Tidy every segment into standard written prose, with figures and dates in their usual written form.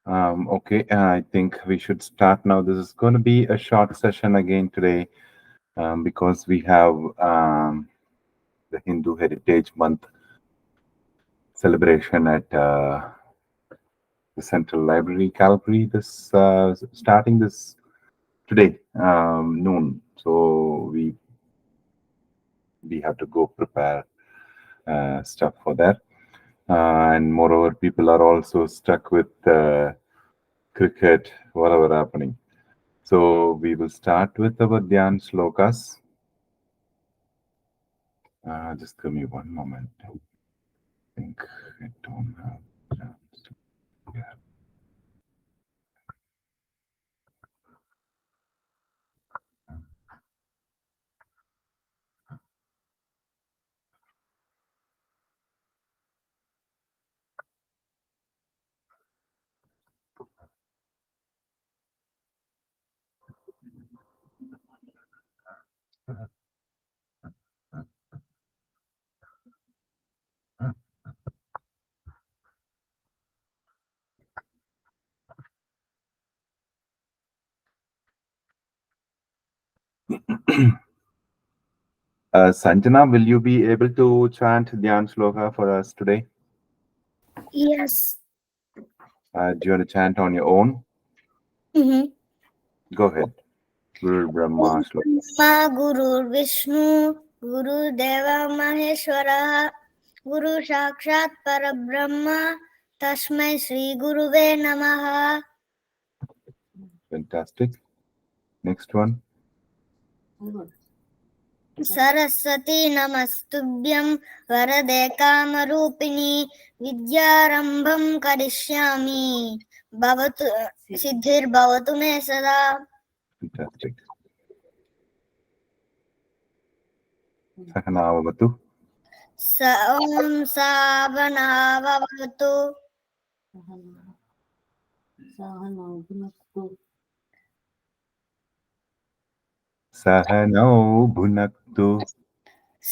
Okay, I think we should start now. This is going to be a short session again today because we have the Hindu Heritage Month celebration at the Central Library, Calgary. This starting this today noon. So we have to go prepare stuff for that, and moreover, people are also stuck with cricket, whatever happening. So we will start with our Dhyan shlokas. Just give me one moment. I think I don't have. Yeah. Sanjana, will you be able to chant Dhyan shloka for us today? Yes. Do you want to chant on your own? Mm-hmm. Go ahead. Guru Brahma shloka. Brahma गुरुर्विष्णु गुरुदेव महेश्वरः गुरु साक्षात् परब्रह्म तस्मै श्री गुरुवे नमः. Fantastic. Next one. Saraswati नमस्तुभ्यं वरदे कामरूपिणी विद्यारम्भं करिष्यामि भवतु सिद्धिर्भवतु मे सदा. Fantastic. Sahanavavatu. ॐ सावनावतु Sahanau bhunaktu.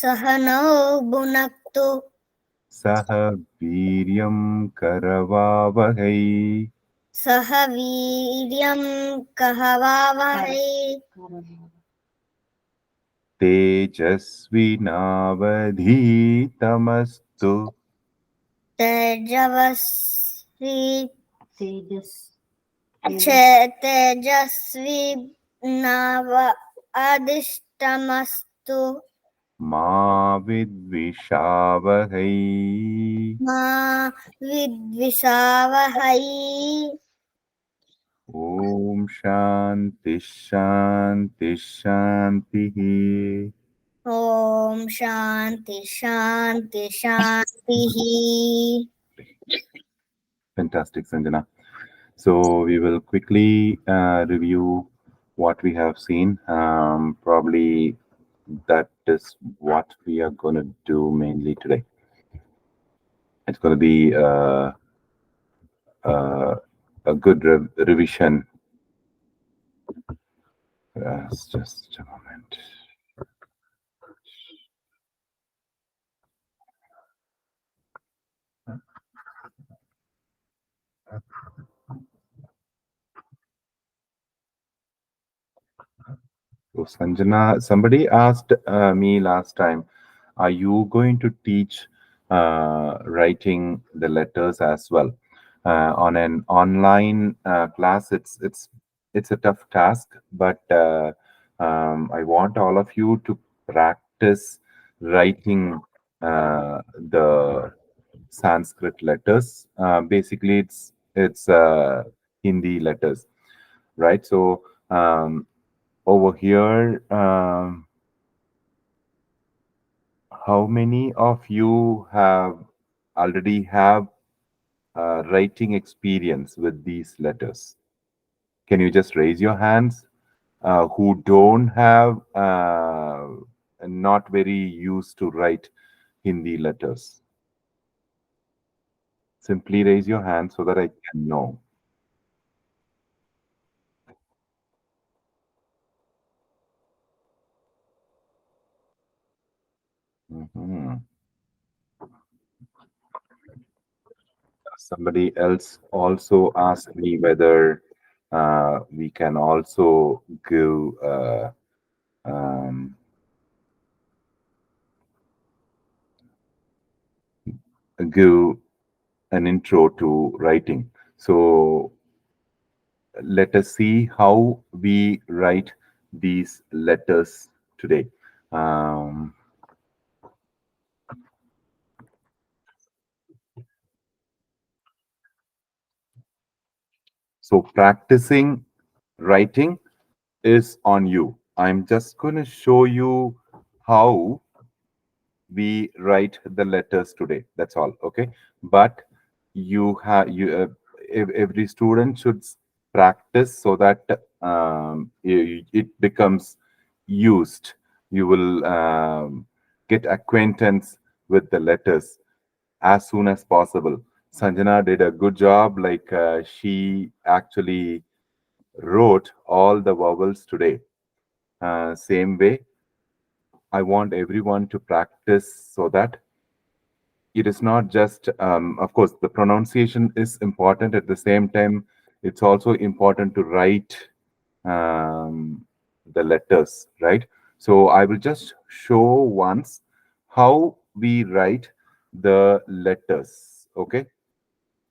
सह नौ भुनक्तु Sah viryam karavavahai. सह वीर्यं कहवावहै तेजस्विनावधीतमस्तु तेजस्वी तेजस्वी नव अधिष्टमस्तु मा विद्विषावहै. मा विद्विषावहै. ॐ शान्ति शान्ति शान्तिः. ॐ शान्ति शान्ति शान्तिः. Fantastic, Sanjana. So we will quickly review what we have seen. Probably that is what we are going to do mainly today. It's going to be uh, a good revision. Just a moment. So Sanjana, somebody asked me last time, are you going to teach writing the letters as well on an online class? It's a tough task, but I want all of you to practice writing the Sanskrit letters. Basically, it's Hindi letters, right? So over here, how many of you have already have writing experience with these letters? Can you just raise your hands? Who don't have, not very used to write Hindi letters? Simply raise your hand so that I can know. Mhm. Somebody else also asked me whether we can also um, give an intro to writing. So let us see how we write these letters today. Um, so practicing writing is on you. I'm just going to show you how we write the letters today. That's all. Okay. But every student should practice so that it becomes used. You will get acquaintance with the letters as soon as possible. Sanjana did a good job. Like she actually wrote all the vowels today. Same way, I want everyone to practice so that it is not just, of course, the pronunciation is important. At the same time, it's also important to write the letters, right? So I will just show once how we write the letters, okay?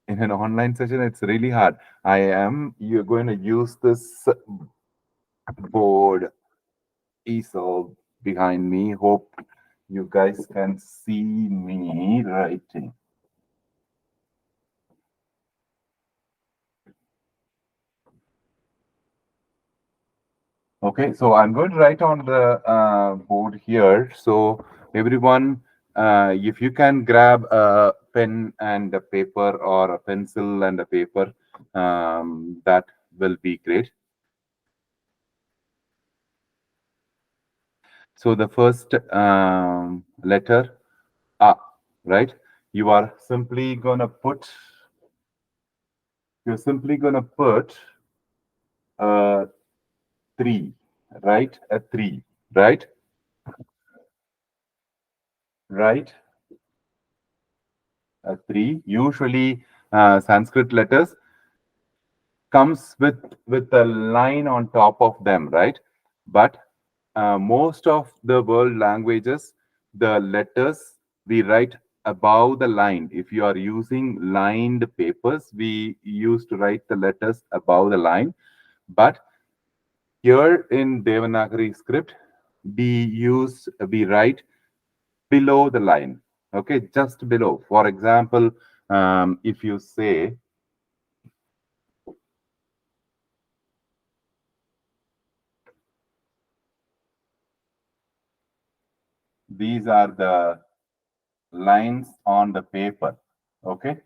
In an online session, it's really hard. You're going to use this board easel behind me. Hope you guys can see me writing. Okay, so I'm going to write on the board here. So everyone, if you can grab a pen and a paper or a pencil and a paper, that will be great. So the first letter, A, right? You are simply gonna put, you're simply gonna put a 3, right? A 3, right? Right? A 3. Usually, Sanskrit letters comes with a line on top of them, right? But most of the world languages, the letters we write above the line. If you are using lined papers, we used to write the letters above the line. But here in Devanagari script, we write below the line. Okay, just below. For example, if you say these are the lines on the paper. Okay.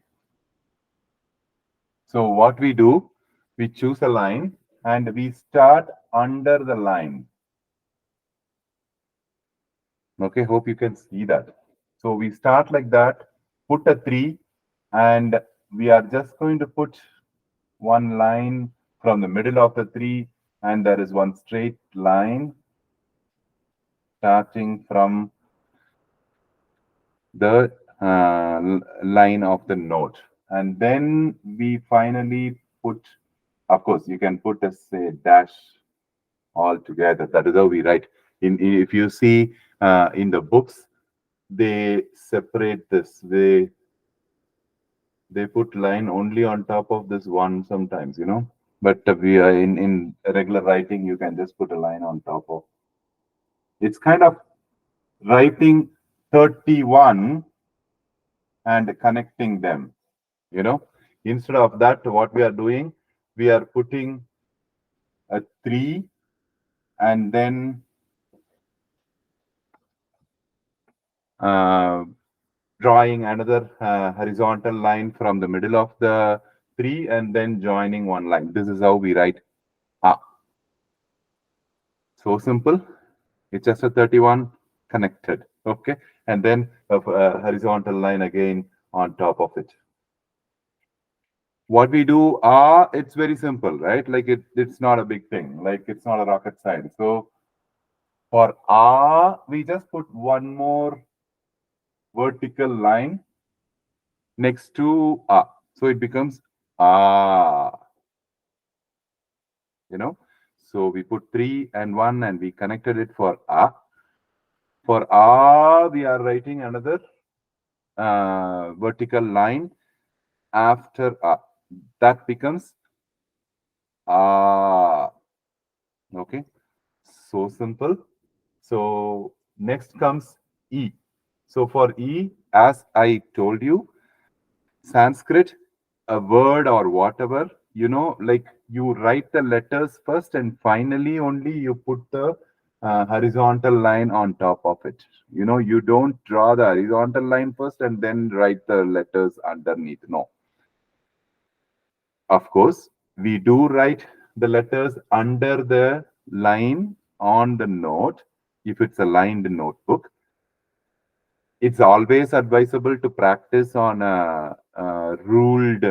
So what we do, we choose a line and we start under the line. Okay. Hope you can see that. So we start like that, put a 3, and we are just going to put one line from the middle of the 3, and there is one straight line starting from the line of the note. And then we finally put, of course, you can put a say dash all together. That is how we write. If you see in the books, they separate this. They put line only on top of this one sometimes, you know. But we are in regular writing, you can just put a line on top of. It's kind of writing 31 and connecting them, you know. Instead of that, what we are doing, we are putting a 3 and then uh, drawing another horizontal line from the middle of the 3 and then joining one line. This is how we write A. So simple. It's just a 31 connected. Okay. And then a horizontal line again on top of it. What we do, it's very simple, right? Like it's not a big thing. Like it's not a rocket science. So for we just put one more vertical line next to A. So it becomes ah, you know. So we put 3 and 1 and we connected it for ah. For ah, we are writing another vertical line after ah. That becomes ah. Okay. So simple. So next comes E. So for E, as I told you, Sanskrit, a word or whatever, like you write the letters first and finally only you put the horizontal line on top of it. You don't draw the horizontal line first and then write the letters underneath. No. Of course, we do write the letters under the line on the note if it's a lined notebook. It's always advisable to practice on a ruled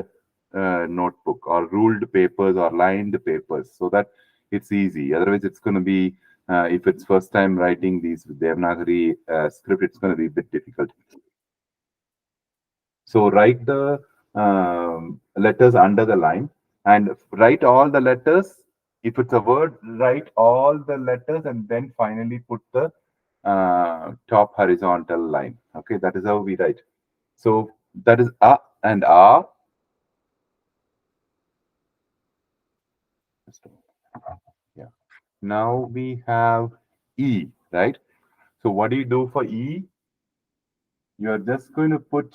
notebook or ruled papers or lined papers so that it's easy. Otherwise, it's going to be, if it's first time writing these Devanagari script, it's going to be a bit difficult. So write the letters under the line and write all the letters. If it's a word, write all the letters and then finally put the top horizontal line. Okay, that is how we write. So that is a and a. Yeah. Now we have E, right? So what do you do for E? You're just going to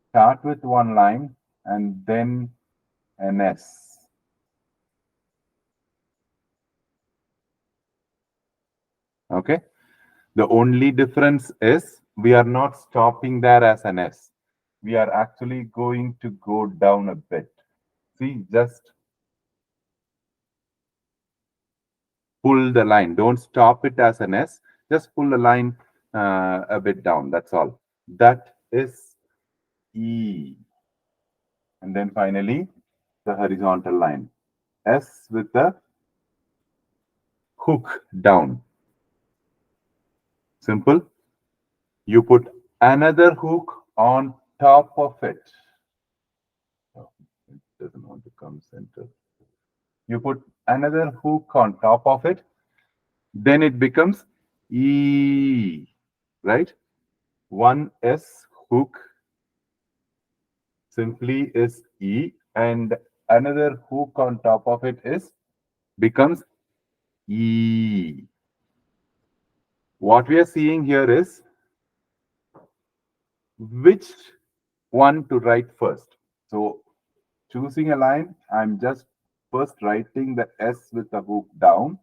start with one line and then an S. Okay. The only difference is we are not stopping there as an S. We are actually going to go down a bit. See, just pull the line. Don't stop it as an S. Just pull the line a bit down. That's all. That is E. And then finally, the horizontal line. S with the hook down. Simple. You put another hook on top of it. Oh, it doesn't want to come center. You put another hook on top of it, then it becomes E, right? One S hook simply is E, and another hook on top of it is becomes E. What we are seeing here is which one to write first. So choosing a line, I'm just first writing the S with the hook down,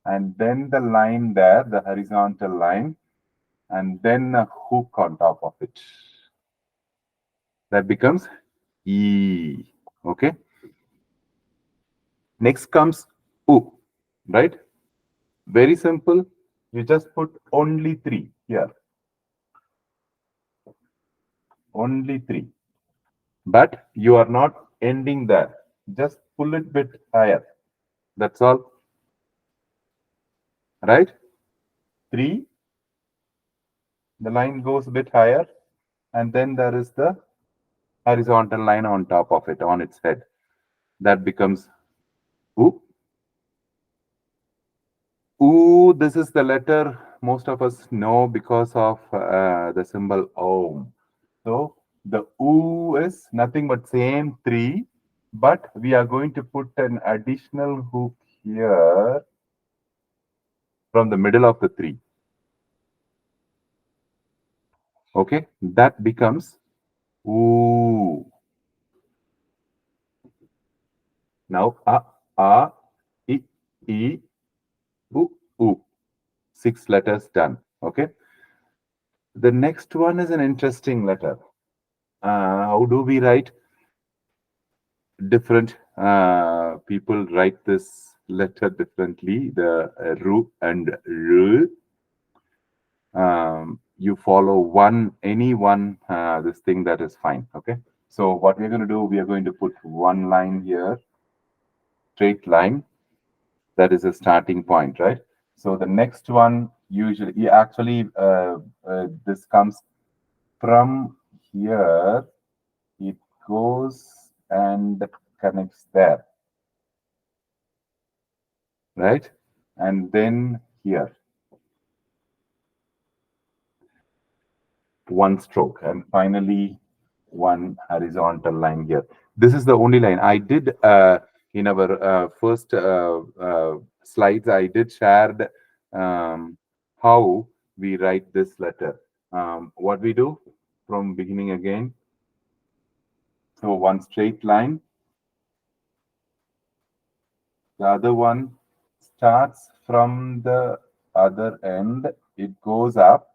and then the line there, the horizontal line, and then a hook on top of it. That becomes E. Okay. Next comes U, right? Very simple. You just put only 3 here. Only 3. But you are not ending there. Just pull it bit higher. That's all. Right? 3. The line goes a bit higher. And then there is the horizontal line on top of it, on its head. That becomes U. U, this is the letter most of us know because of the symbol Om. So the U is nothing but same 3, but we are going to put an additional hook here from the middle of the 3. Okay, that becomes U. Now A, I, U, U. 6 letters done. Okay. The next one is an interesting letter. How do we write? Different people write this letter differently. The Ru and R. You follow any one, this thing, that is fine. Okay. So what we're going to do, we are going to put one line here, straight line. That is a starting point, right? So the next one, usually, actually, this comes from here. It goes and connects there, right? And then here, one stroke, and finally one horizontal line here. This is the only line I did in our first slides. I did shared how we write this letter. What we do from beginning again. So one straight line. The other one starts from the other end. It goes up,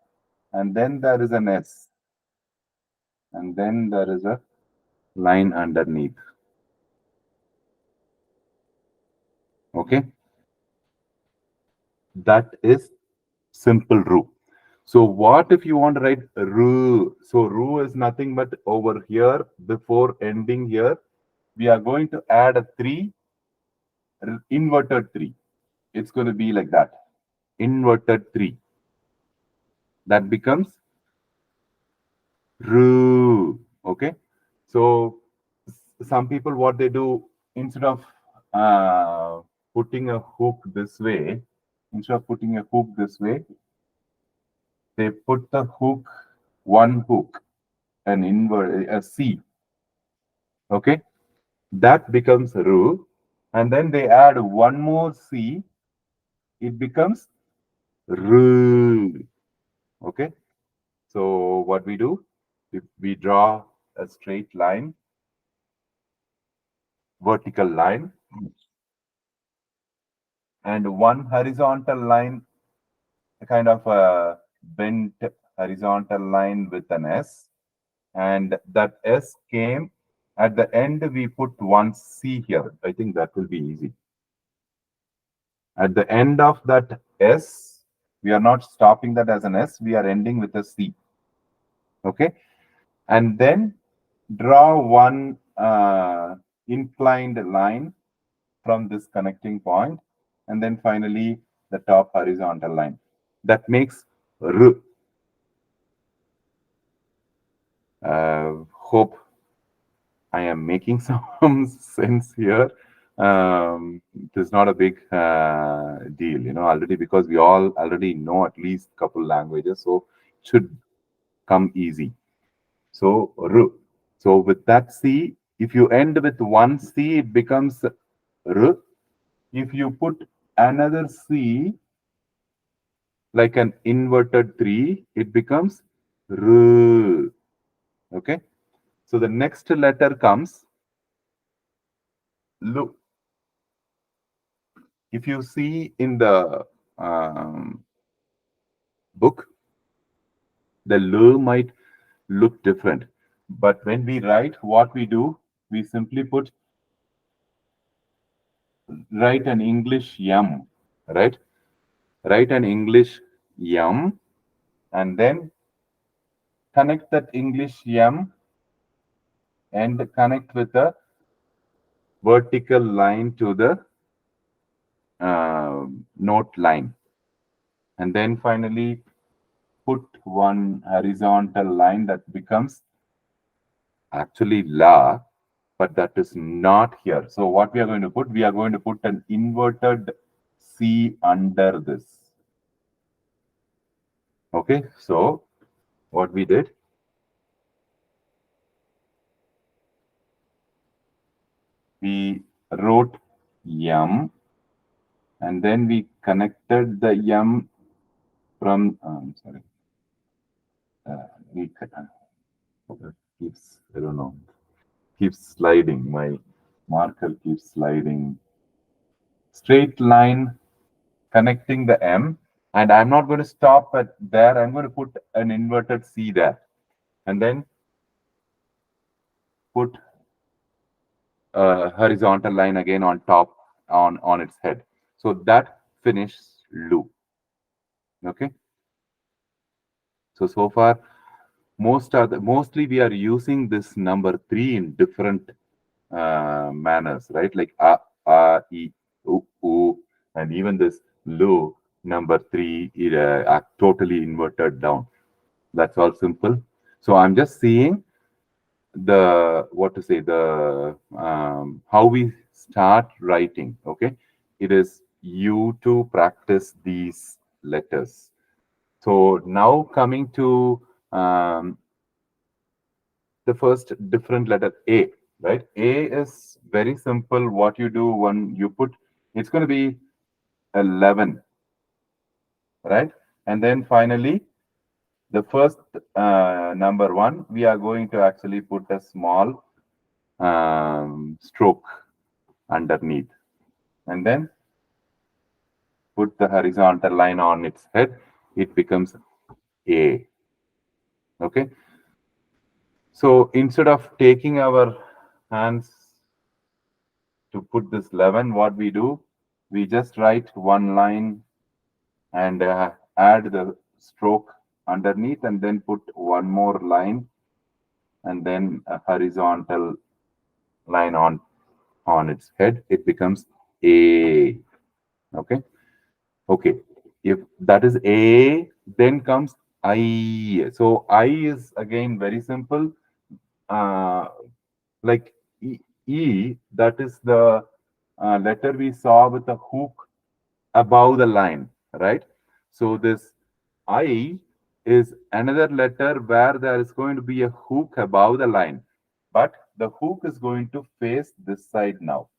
and then there is an S, and then there is a line underneath. Okay, that is simple Ru. So what if you want to write Ru? So Ru is nothing but over here, before ending here, we are going to add a 3, inverted 3. It's going to be like that, inverted 3. That becomes Ru. Okay. So some people, what they do, instead of putting a hook this way, they put the hook, one hook, an invert, a C. Okay. That becomes Ru. And then they add one more C. It becomes Ru. Okay. So what we do, if we draw a straight line, vertical line, and one horizontal line, a kind of a bent horizontal line with an S, and that S came at the end. We put one C here. I think that will be easy. At the end of that S, we are not stopping that as an S, we are ending with a C. Okay, and then draw one inclined line from this connecting point, and then finally the top horizontal line. That makes R. Hope I am making some sense here. It is not a big deal, already, because we all already know at least couple languages, so it should come easy. So R. So with that C, if you end with one C, it becomes R. If you put another C, like an inverted 3, it becomes R. Okay. So the next letter comes Lu. If you see in the book, the Lu might look different. But when we write, what we do, we simply write an English yum, right? Write an English yum, and then connect that English yum and connect with a vertical line to the note line. And then finally put one horizontal line that becomes actually La, but that is not here. So what we are going to put, we are going to put an inverted C under this. Okay, so what we did, we wrote yum, and then we connected the yum from, sorry, we keeps, I don't know, keeps sliding. My marker keeps sliding. Straight line connecting the M, and I'm not going to stop at there. I'm going to put an inverted C there, and then put a horizontal line again on top, on its head. So that finishes Lu. Okay. So far, mostly we are using this number 3 in different manners, right? Like a, e, u, and even this Lu number 3 is totally inverted down. That's all simple. So I'm just seeing the what to say the how we start writing. Okay, it is you to practice these letters. So now coming to um, the first different letter A, right? A is very simple. What you do when you put, it's going to be 11, right? And then finally, the first number one, we are going to actually put a small stroke underneath, and then put the horizontal line on its head. It becomes A. Okay. So instead of taking our hands to put this 11, what we do, we just write one line and add the stroke underneath, and then put one more line and then a horizontal line on its head. It becomes A. Okay. Okay. If that is A, then comes I. So I is again very simple. Uh, like that is the letter we saw with the hook above the line, right? So this I is another letter where there is going to be a hook above the line, but the hook is going to face this side now,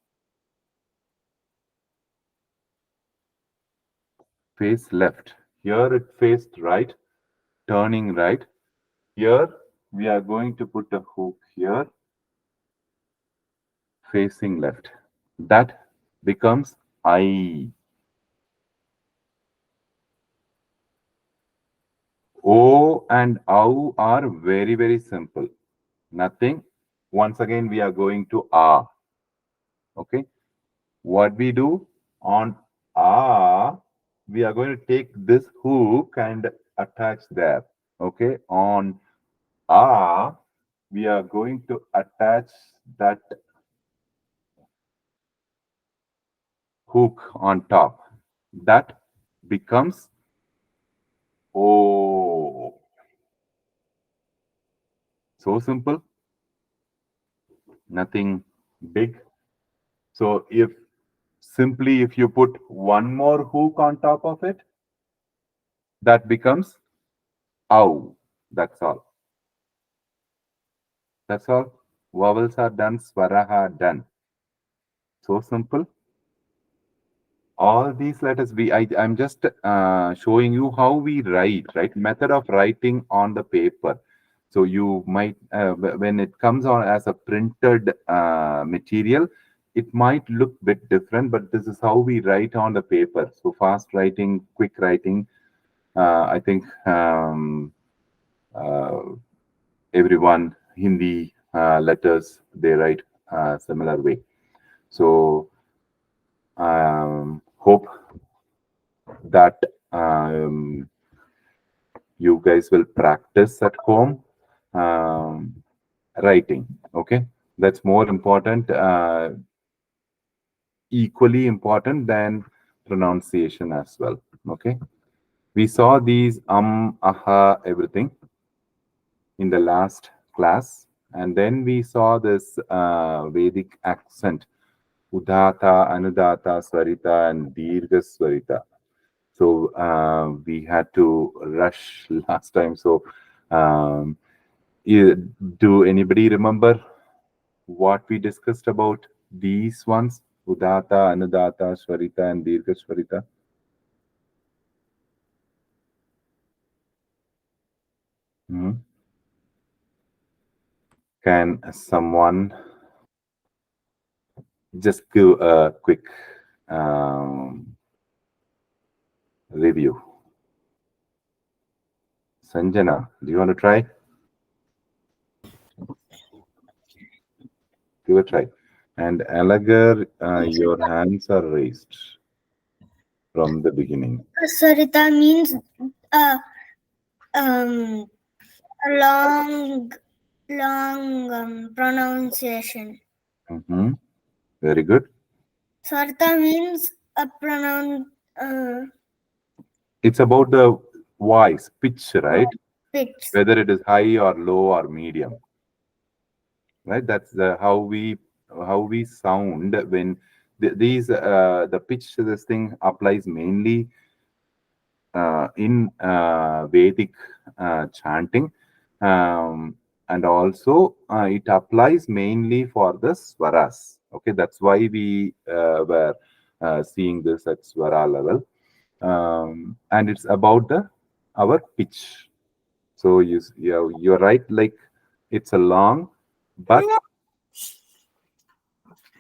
face left. Here it faced right, turning right. Here we are going to put a hook here, facing left. That becomes I. O and OU are very, very simple. Nothing. Once again, we are going to A. Okay. What we do on A, we are going to take this hook and attach there. Okay. On A, we are going to attach that hook on top. That becomes O. So simple. Nothing big. So if you put one more hook on top of it, that becomes ow. That's all. That's all. Vowels are done, swaraha are done. So simple. All these letters, I'm just showing you how we write, right? Method of writing on the paper. So you might, when it comes on as a printed material, it might look bit different, but this is how we write on the paper. So fast writing, quick writing. I think uh, everyone Hindi letters they write similar way. So hope that you guys will practice at home writing. Okay, that's more important, equally important than pronunciation as well. Okay, we saw these aha, everything in the last class, and then we saw this Vedic accent, Udata, Anudata, Swarita, and Dirgha Swarita. So we had to rush last time. So um, do anybody remember what we discussed about these ones? Udata, Anudata, Swarita, and Dirgha Swarita. Mhm. Can someone just give a quick review? Sanjana, do you want to try? Give a try. And Alagar, your hands are raised from the beginning. Sarita means uh, um, a long pronunciation. Mhm. Very good. Sarita means a pronoun It's about the voice, pitch, right? pitch. Whether it is high or low or medium. right? That's how we sound when these the pitch. This thing applies mainly in Vedic chanting, um, and also it applies mainly for the swaras. Okay, that's why we were seeing this at swara level, and it's about the our pitch. So you're right. Like it's a long, but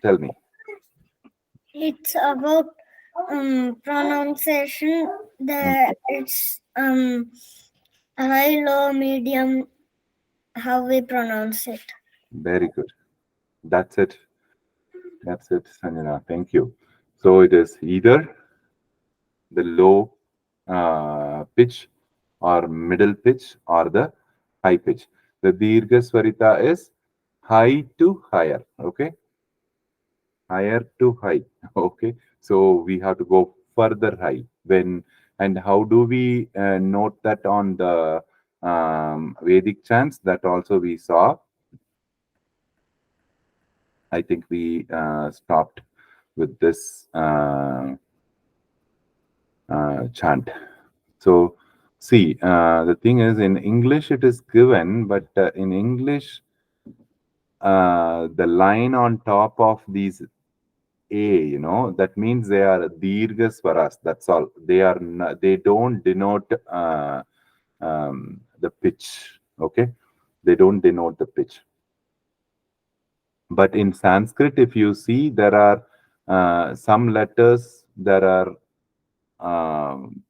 tell me. It's about pronunciation. Mm, It's high, low, medium. How we pronounce it. very good. That's it. That's it, Sanjana. Thank you. So it is either the low pitch or middle pitch or the high pitch. The Dirgha Swarita is high to higher. Okay, higher to high. Okay, so we have to go further high. When and how do we note that on the Vedic chants? That also we saw. I think we stopped with this chant. So, see, the thing is, in English it is given, but in English, the line on top of these A, that means they are Dirgha Swaras. That's all. They are. They don't denote the pitch. Okay, they don't denote the pitch. But in Sanskrit, if you see, there are some letters. There are um,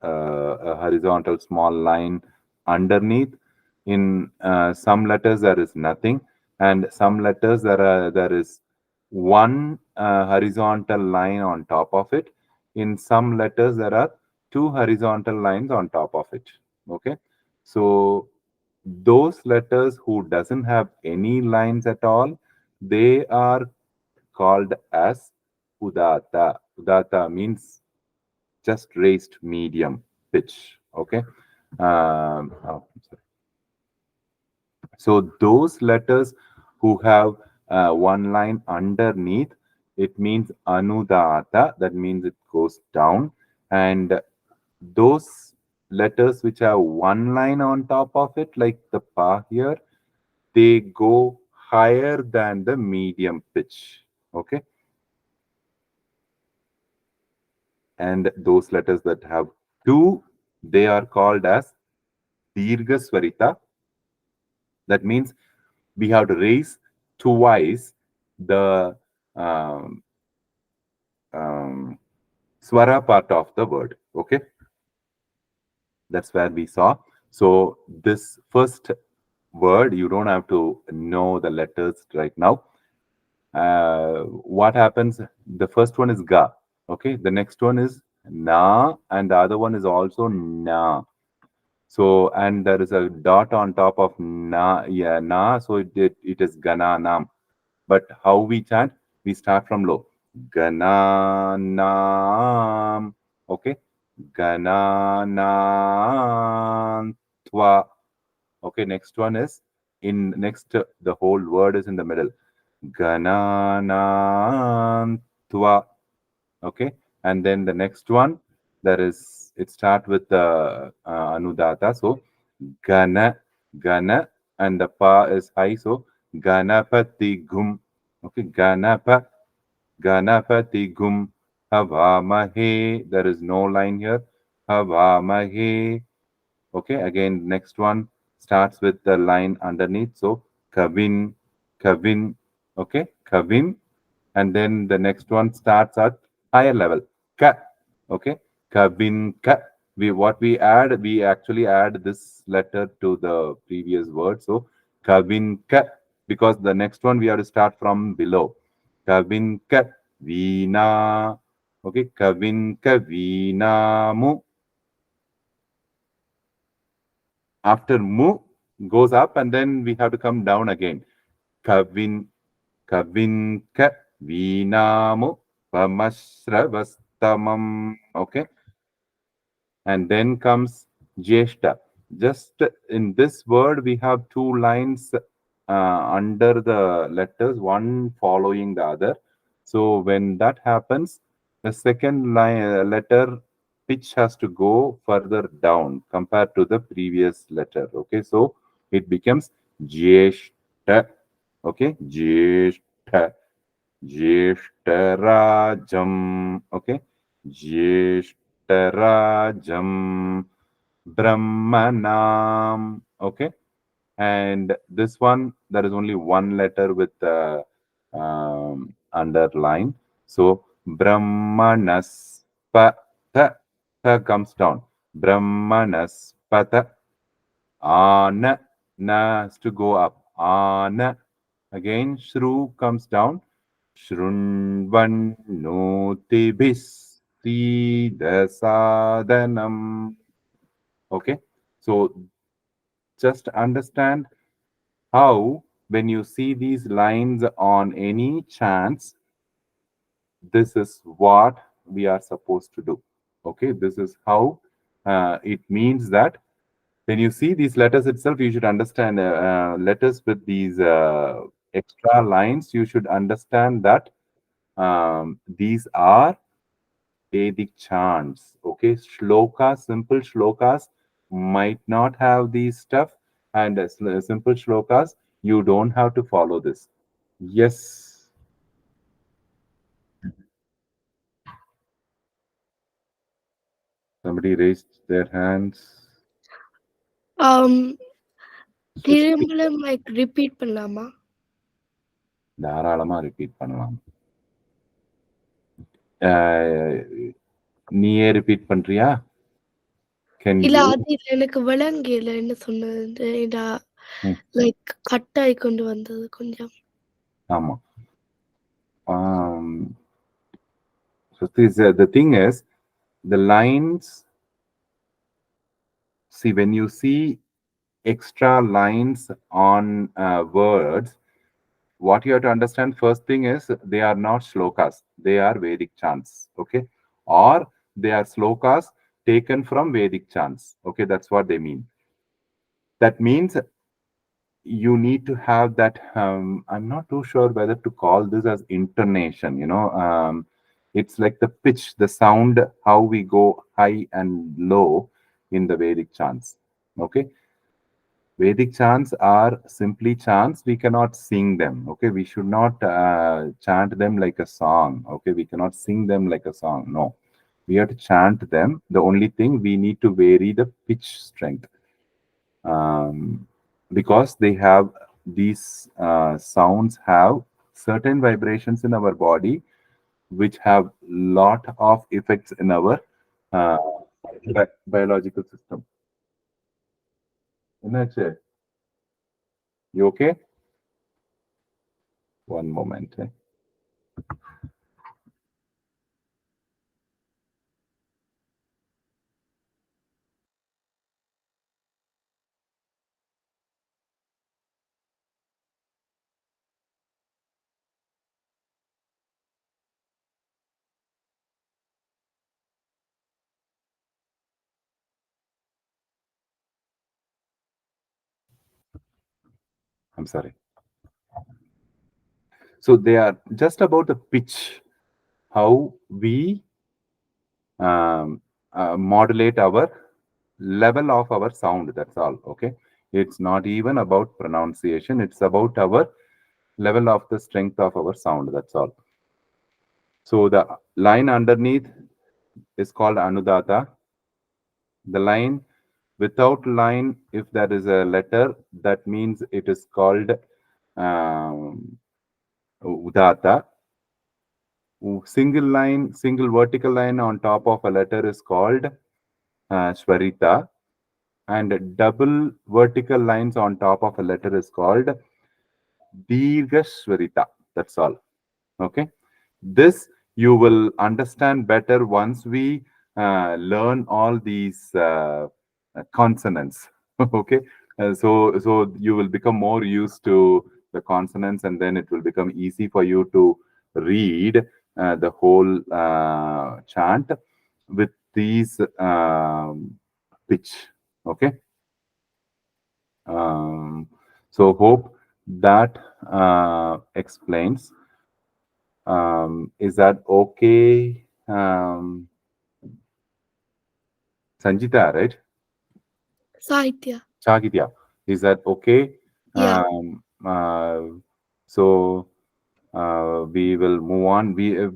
a horizontal small line underneath. In some letters there is nothing, and some letters there is one horizontal line on top of it. In some letters there are two horizontal lines on top of it. Okay, so those letters who doesn't have any lines at all, they are called as udata. Udata means just raised medium pitch. Okay. I'm sorry. So those letters who have one line underneath, it means anudata. That means it goes down. And those letters which have one line on top of it, like the pa here, they go higher than the medium pitch. Okay. And those letters that have two, they are called as Dirgha Swarita. That means we have to raise twice the um, um, swara part of the word. Okay, that's where we saw. So this first word, you don't have to know the letters right now. What happens? The first one is ga. Okay, the next one is na, and the other one is also na. So, and there is a dot on top of na, yeah, na. So it is gananam. But how we chant? We start from low. Gananam. Okay. Gananam twa. Okay. Next one is in next, the whole word is in the middle. Gananam twa. Okay, and then the next one, there is it start with the anudata. So gana, gana, and the pa is high. So ganapati gum. Okay, ganapati gum havamahe. There is no line here. Havamahe. Okay, again, next one starts with the line underneath. So kavin, kavin. Okay, kavin, and then the next one starts at higher level. Ka. Okay, kavin ka. We add, we actually add this letter to the previous word. So kavin ka, because the next one we have to start from below. Kavin ka vina. Okay, kavin ka vinamu. After mu goes up, and then we have to come down again. Kavin, kavinka vinamu pamasravastamam. Okay, and then comes jeshta. Just in this word, we have two lines under the letters, one following the other. So when that happens, the second line letter pitch has to go further down compared to the previous letter. Okay, so it becomes jeshta. Okay, jeshta, jeshtarajam. Okay, jeshtarajam brahmanam. Okay, and this one, there is only one letter with underline. So brahmanaspata, ta comes down. Brahmanaspata, ana, na has to go up. Ana, again shru comes down. Shrunvannotibis sidasadanam. Okay, so just understand how when you see these lines on any chants, this is what we are supposed to do. Okay, this is how it means that when you see these letters itself, you should understand letters with these extra lines. You should understand that these are Vedic chants. Okay, shlokas, simple shlokas might not have these stuff, and simple shlokas, you don't have to follow this. Yes, somebody raised their hands. um Srishti, திரும்பல like repeat பண்ணலாமா? தாராளமா repeat பண்ணலாம். அஹ், நீயே repeat பண்றியா? Can இல்ல you? அது இல்ல, எனக்கு விளங்கல என்ன சொன்னது. ம், லைக் கட் ஆகி கொண்டு வந்தது கொஞ்சம். ஆமா. So the thing is, the lines. See, when you see extra lines on words, what you have to understand first thing is they are not shlokas, they are Vedic chants. Okay, or they are slokas taken from Vedic chants. Okay, that's what they mean. That means you need to have that. I'm not too sure whether to call this as intonation. It's like the pitch, the sound, how we go high and low in the Vedic chants. Okay, Vedic chants are simply chants. We cannot sing them. Okay, we should not chant them like a song. Okay, we cannot sing them like a song. No, we have to chant them. The only thing we need to vary the pitch strength, um, because they have these sounds have certain vibrations in our body which have lot of effects in our uh, biological system. என்னாச்சு? You okay? One moment. I'm sorry. So they are just about the pitch, how we modulate our level of our sound. That's all. Okay. It's not even about pronunciation. It's about our level of the strength of our sound. That's all. So the line underneath is called Anudata. The line without line, if there is a letter, that means it is called Udata. Single line, single vertical line on top of a letter is called Shvarita, and double vertical lines on top of a letter is called Dirghashvarita. That's all. Okay. This you will understand better once we learn all these consonants. Okay. So you will become more used to the consonants, and then it will become easy for you to read the whole chant with these pitch. Okay. So hope that explains. Is that okay? Sanjita, right? Sahitya. Chagitya, is that okay? Yeah. So we will move on. We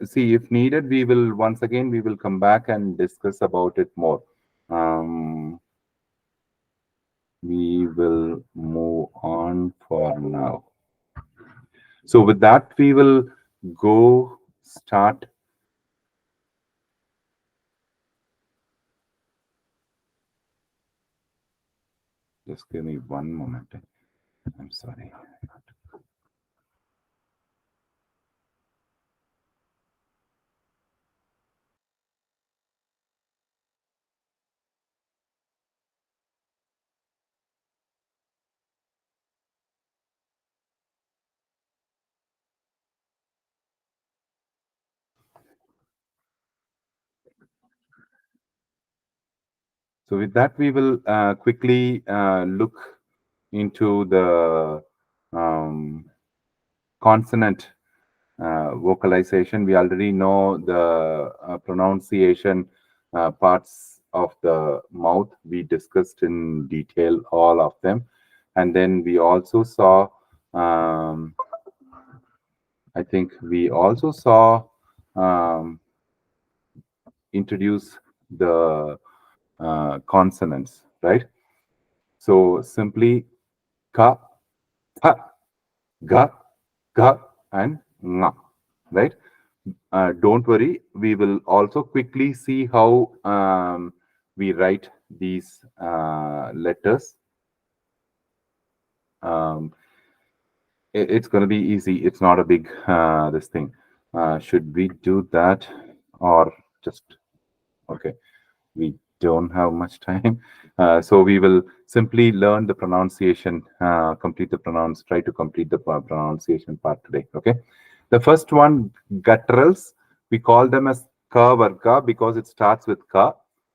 see, if needed, we will once again we will come back and discuss about it more. We will move on for now. So with that, we will go start. Just give me one moment. I'm sorry. So with that, we will quickly look into the consonant vocalization. We already know the pronunciation parts of the mouth. We discussed in detail all of them. And then we also saw, I think we also saw introduce the consonants, right? So simply ka, tha, ga, ga, and nga, right? Don't worry, we will also quickly see how we write these letters. Um, it's going to be easy. It's not a big this thing. Should we do that or just okay? We don't have much time. So we will simply learn the pronunciation, try to complete the pronunciation part today. Okay. The first one, gutturals, we call them as ka varga because it starts with ka.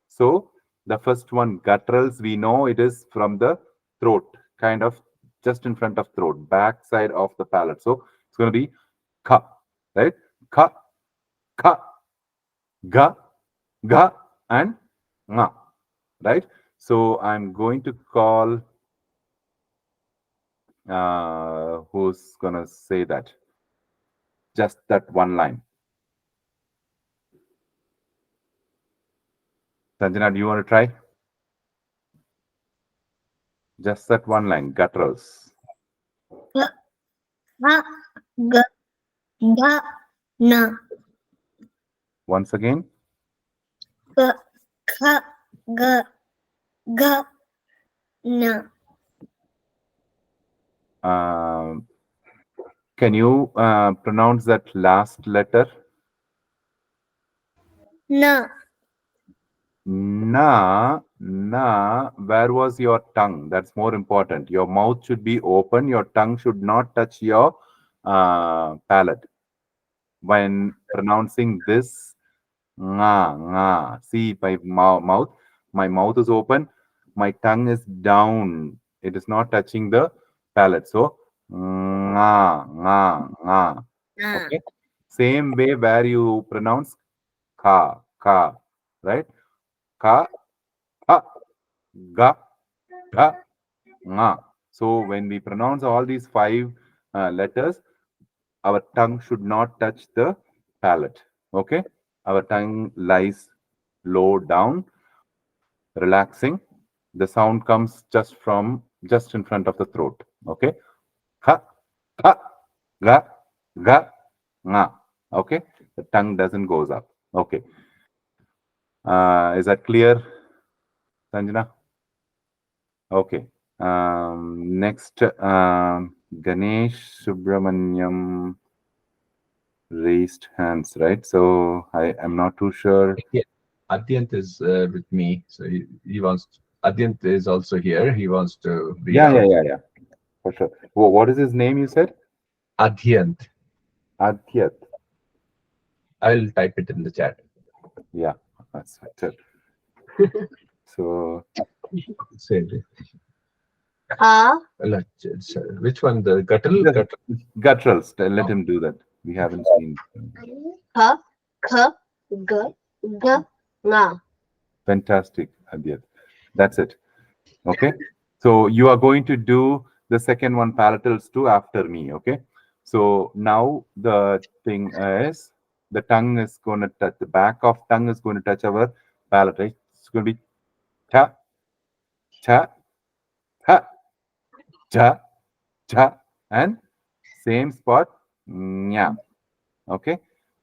So the first one, gutturals, we know it is from the throat, kind of just in front of throat, back side of the palate. So it's going to be ka, right? Ka, ka, ga, ga, and nga, right? So I'm going to call who's gonna say that? Just that one line. Sanjana, do you want to try? Just that one line, gutturals. Ga, ga, ga, ga, na. Once again. Ga, ga, ga, ga, na. Can you pronounce that last letter? Na. Na, na, where was your tongue? That's more important. Your mouth should be open. Your tongue should not touch your palate. When pronouncing this, nga, nga. See, my mouth is open. My tongue is down. It is not touching the palate. So, nga, nga, nga. Na. Okay. Same way where you pronounce ka, right? Ka, ha, ga, ga, nga. So when we pronounce all these five letters, our tongue should not touch the palate. Okay. Our tongue lies low down, relaxing. The sound comes just in front of the throat. Okay. Ha, ha, ga, ga, nga. Okay. The tongue doesn't goes up. Okay. Is that clear, Sanjana? Okay. Next, Ganesh Subramanyam raised hands, right? So I am not too sure. Yeah. Adyant is with me, so he wants. Adyant is also here. He wants to read Yeah, out. yeah. For sure. What is his name? You said Adyant. Adhyat. I'll type it in the chat. Yeah, that's better. So Send it. Ka, Which one? The guttural? Just gutturals. Let him do that. We haven't seen. ka, kha, ga, ga, nga. Fantastic, Adyat. That's it. Okay. So you are going to do the second one palatals too after me. Okay. So now the thing is the tongue is going to touch, the back of tongue is going to touch our palate, right? It's going to be cha, cha, ha, cha, cha, and same spot, nya. Okay.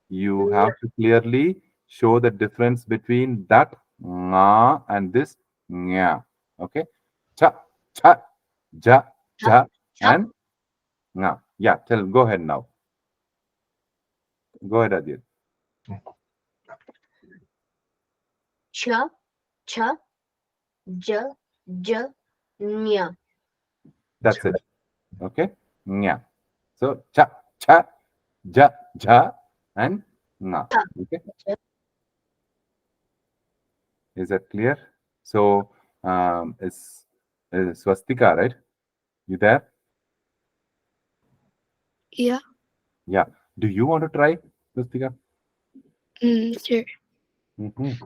You have to clearly show the difference between that nga and this nya. Okay. Cha, cha, ja, ja, Cha, and nga. Yeah, go ahead now. Go ahead, Adit. cha, cha, ja, ja, nya. That's it. Okay. Nya. So cha, cha, ja, ja, and nga. Cha. Okay. Is that clear? So is swastika, right? You there? Yeah. Yeah. Do you want to try swastika? Sure. Mhm.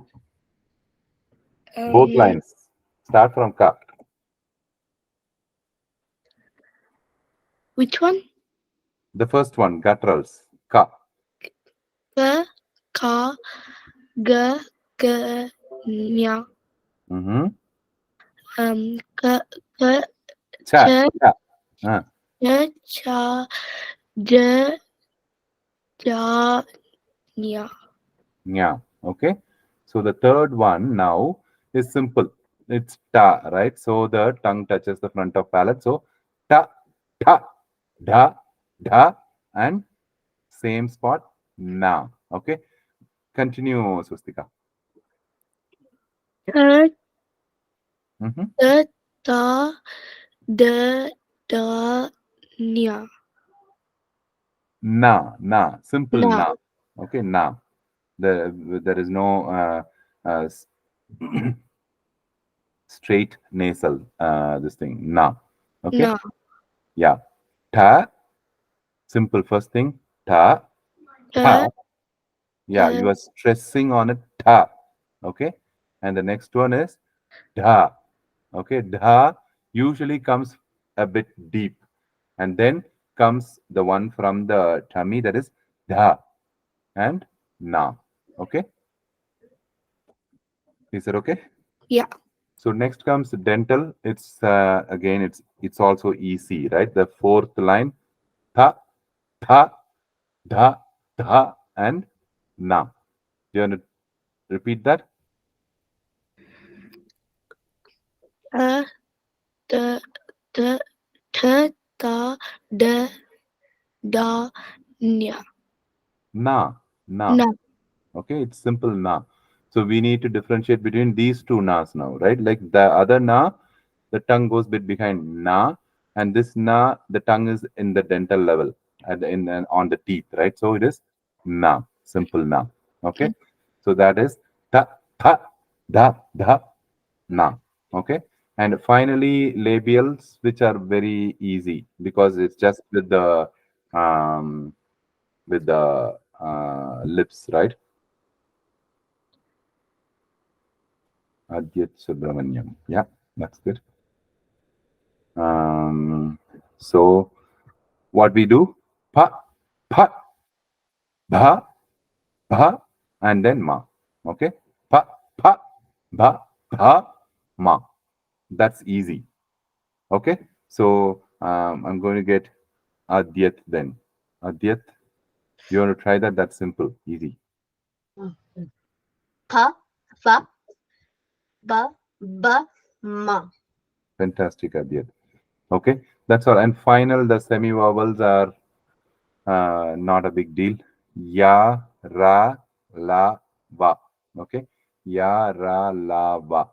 Both Um, lines. Start from ka. which one? The first one, gutturals. Ka. Ka, ka, ga, ga, nya. Mm-hmm. Ka, ka, Cha. cha, Cha. Uh, cha, cha, ja, ja, nya. yeah. Okay. So the third one now is simple. It's ta, right? So the tongue touches the front of palate. So ta, ta, da, da, and same spot na. Okay. Continue, Swastika. Ka, Mm-hmm. ta, ta, da, da, nya. Na. Simple Na. na. Okay. Na. There is no straight nasal this thing na. Okay. Na. Yeah. Ta, simple first thing, ta, ta. Ta, Yeah, ta, you are stressing on it, ta. Okay. And the next one is da. Okay. Da usually comes a bit deep. And then comes the one from the tummy, that is da and na. Okay. Is it okay? yeah. So next comes dental. It's again, it's also easy, right? The fourth line, tha, tha, dha, dha, and na. Do you want to repeat that? Ta, ta, ta, ta, ta, da, da, nya. Na, na. Na. Okay, it's simple na. So we need to differentiate between these two nas now, right? Like the other na, the tongue goes bit behind na, and this na, the tongue is in the dental level on the teeth, right? So it is na, simple na. Okay, so that is ta, tha, da, dha, na. Okay, and finally labials, which are very easy because it's just um, with the lips, right? Adyat Subramanyam. Yeah, that's good. So what we do? Pa, pa, bha, bha, and then ma. Okay? Pa, pa, bha, bha, ma. That's easy. Okay? So I'm going to get Adyat then. Adyat, you want to try that? That's simple, easy. Pa, fa, ba, ba, ma. Fantastic, Adyat. Okay? That's all. And final, the semi vowels are not a big deal. Ya, ra, la, va. Okay. Ya, ra, la, va.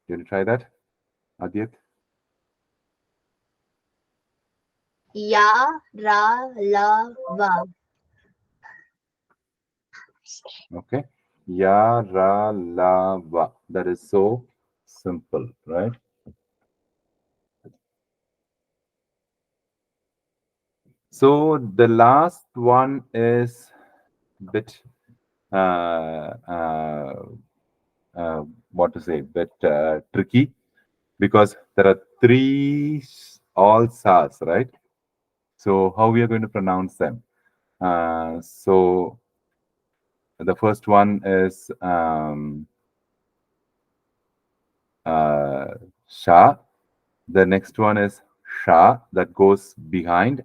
You want to try that, Adyat? Ya, ra, la, va. Okay. Ya, ra, la, va. That is so simple, right? So the last one is bit uh, uh, what to say, bit tricky because there are three all SARs, right? So how we are going to pronounce them? So the first one is Sha. The next one is Sha, that goes behind.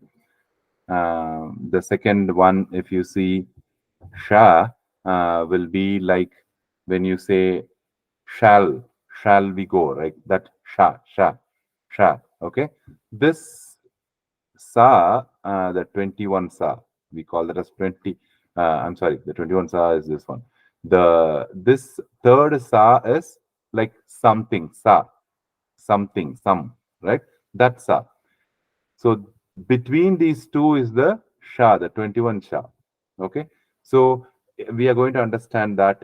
The second one, if you see Sha, will be like when you say shall we go, right? That Sha. Okay. This Sa, the 21 Sa, we call that as 20. I'm sorry, the 21 Sa is this one. This third Sa is like something, Sa, something, some, right? That's Sa. So between these two is the Sha, the 21 Sha. Okay. So we are going to understand that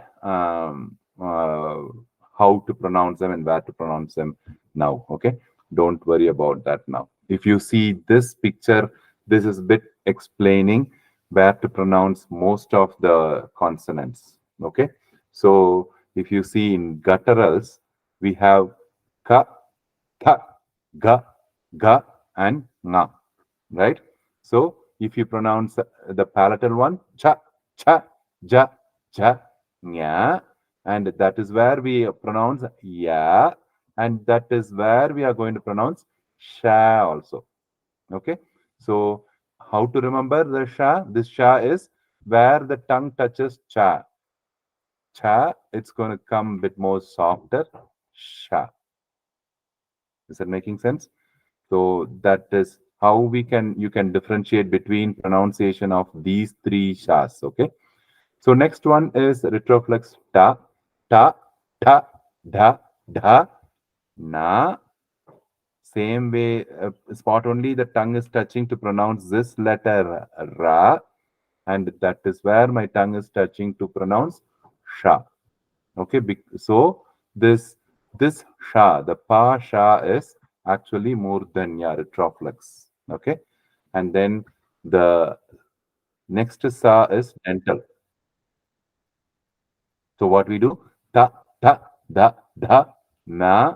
how to pronounce them and where to pronounce them now. Okay. Don't worry about that now. If you see this picture, this is a bit explaining where to pronounce most of the consonants. Okay. So if you see in gutturals, we have ka, tha, ga, ga, and nga, right? So if you pronounce the palatal one, cha, cha, ja, ja, nya, and that is where we pronounce ya, and that is where we are going to pronounce sha also. Okay. So how to remember the sha? This sha is where the tongue touches cha. Cha, it's going to come a bit more softer. Sha. Is that making sense? So that is how you can differentiate between pronunciation of these three shas. Okay. So next one is retroflex ta, ta, ta, da, da, na. Same way, spot only the tongue is touching to pronounce this letter ra, and that is where my tongue is touching to pronounce sha. Okay, so this sha, the pa sha is actually murdanya, retroflex. Okay, and then the next sa is dental. So what we do, ta ta da da na,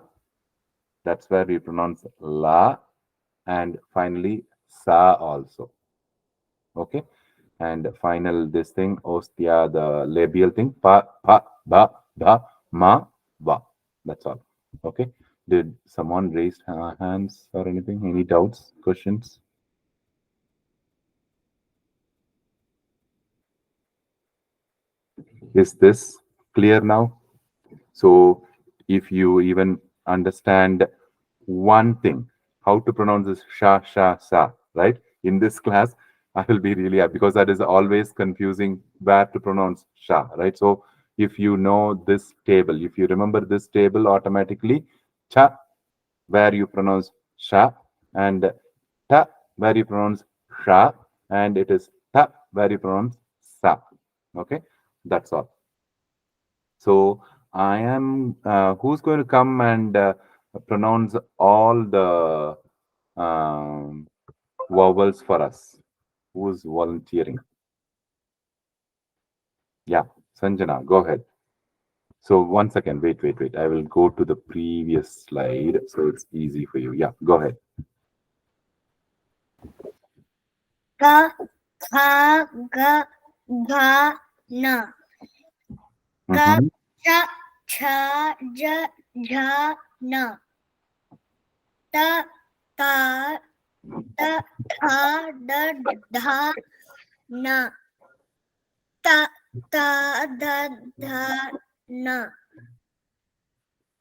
that's where we pronounce la, and finally sa also. Okay, and final this thing ostia, the labial thing, pa pa ba ba ma va. That's all. Okay. Did someone raise hands or anything? Any doubts, questions? Is this clear now? So if you even understand one thing, how to pronounce this sha, sa, right? In this class, I will be really happy because that is always confusing where to pronounce sha, right? So if you know this table, if you remember this table automatically, cha, where you pronounce sha, and ta, where you pronounce sha, and it is ta, where you pronounce sa. Okay, that's all. So I am who's going to come and pronounce all the um, vowels for us? Who's volunteering? Yeah, Sanjana, go ahead. So one second, wait. I will go to the previous slide so it's easy for you. Yeah, go ahead. Ka, kha, ga, gha, na. Ka, Mhm. cha, cha, ja, jha, na. Ta, ta, ta, tha, da, dha, na. Ta, ta, da, dha, na.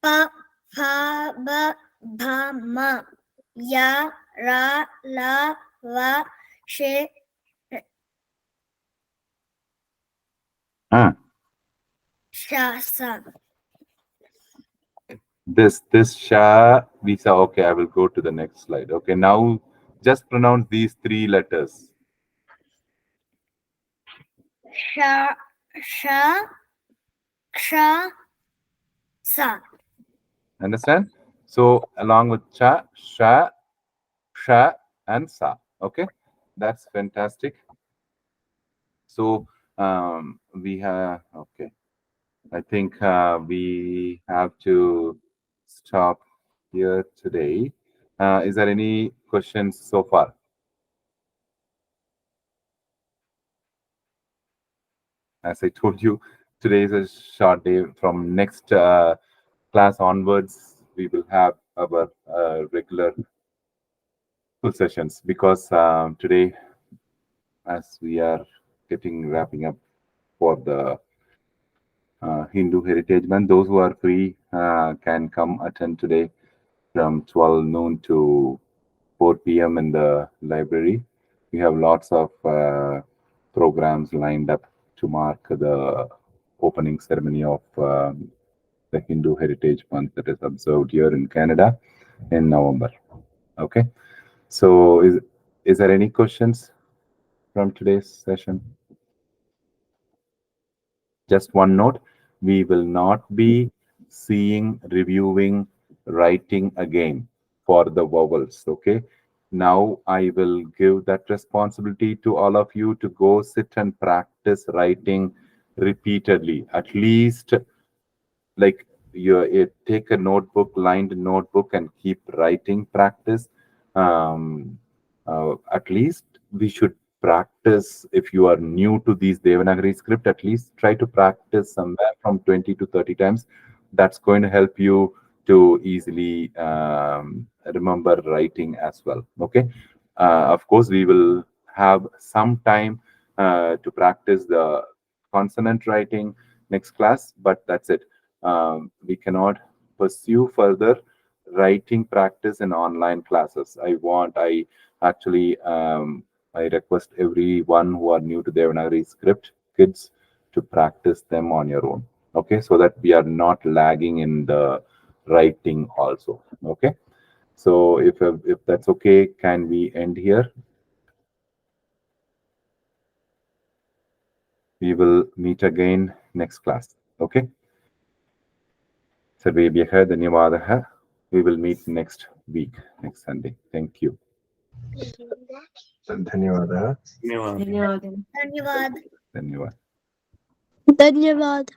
Pa, pha, ba, bha, ma. Ya, ra, la, va, she, Ah, sha, sa. this sha we saw. Okay, I will go to the next slide. Okay, now just pronounce these three letters. Sha, sha, ksha, sa. Understand? So along with cha, sha, sha, and sa. Okay. That's fantastic. So we have, okay. I think we have to stop here today. Is there any questions so far? As I told you, today is a short day. From next class onwards, we will have our regular full sessions, because today, as we are getting wrapping up for the Hindu Heritage Month, those who are free can come attend today from 12 noon to 4 p.m. in the library. We have lots of programs lined up to mark the opening ceremony of the Hindu Heritage Month that is observed here in Canada in November. Okay, so is there any questions from today's session? Just one note: we will not be seeing, reviewing, writing again for the vowels. Okay. Now I will give that responsibility to all of you to go sit and practice writing repeatedly, at least, like, you take a notebook, lined notebook, and keep writing practice. At least we should practice. If you are new to these Devanagari script, at least try to practice somewhere from 20 to 30 times. That's going to help you to easily remember writing as well. Okay. Of course, we will have some time to practice the consonant writing next class, but that's it. We cannot pursue further writing practice in online classes. I actually, I request everyone who are new to Devanagari script, kids, to practice them on your own. Okay, so that we are not lagging in the writing also. Okay, so if that's okay, can we end here? We will meet again next class. Okay. सर्वेभ्यः धन्यवादः. We will meet next week, next Sunday. Thank you. धन्यवादः. धन्यवाद धन्यवाद. धन्यवाद. धन्यवाद.